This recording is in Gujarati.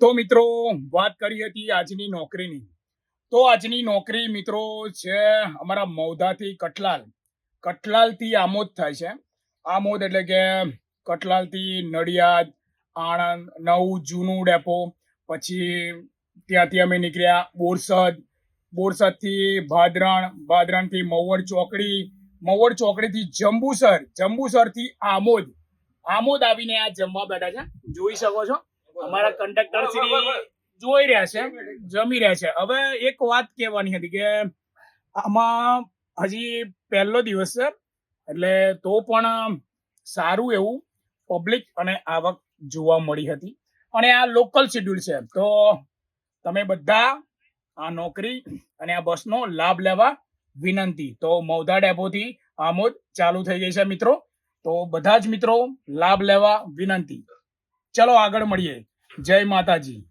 તો મિત્રો વાત કરી હતી આજની નોકરીની. તો આજની નોકરી મિત્રો છે અમારા મૌધાથી કઠલાલથી આમોદ થાય છે. આમોદ એટલે કે કઠલાલથી નડિયાદ, આણંદ, નવું જૂનું ડેપો, પછી ત્યાંથી અમે નીકળ્યા બોરસદથી ભાદરણથી મવડ ચોકડીથી જંબુસરથી આમોદ આવીને આ જમવા બેઠા છે. જોઈ શકો છો અમારા કંડક્ટર શ્રી જોઈ રહ્યા છે, જમી રહ્યા છે. હવે એક વાત કહેવાની હતી કે આમાં હજી પહેલો દિવસ છે, એટલે તો પણ સારું એવું પબ્લિક અને આવક જોવા મળી હતી. અને આ લોકલ શેડ્યુલ છે, તો તમે બધા આ નોકરી અને આ બસનો લાભ લેવા વિનંતી. તો મૌધા ડેપોથી આમોદ ચાલુ થઈ ગઈ છે મિત્રો, તો બધા જ મિત્રો લાભ લેવા વિનંતી. ચલો આગળ મળીએ. જય માતાજી.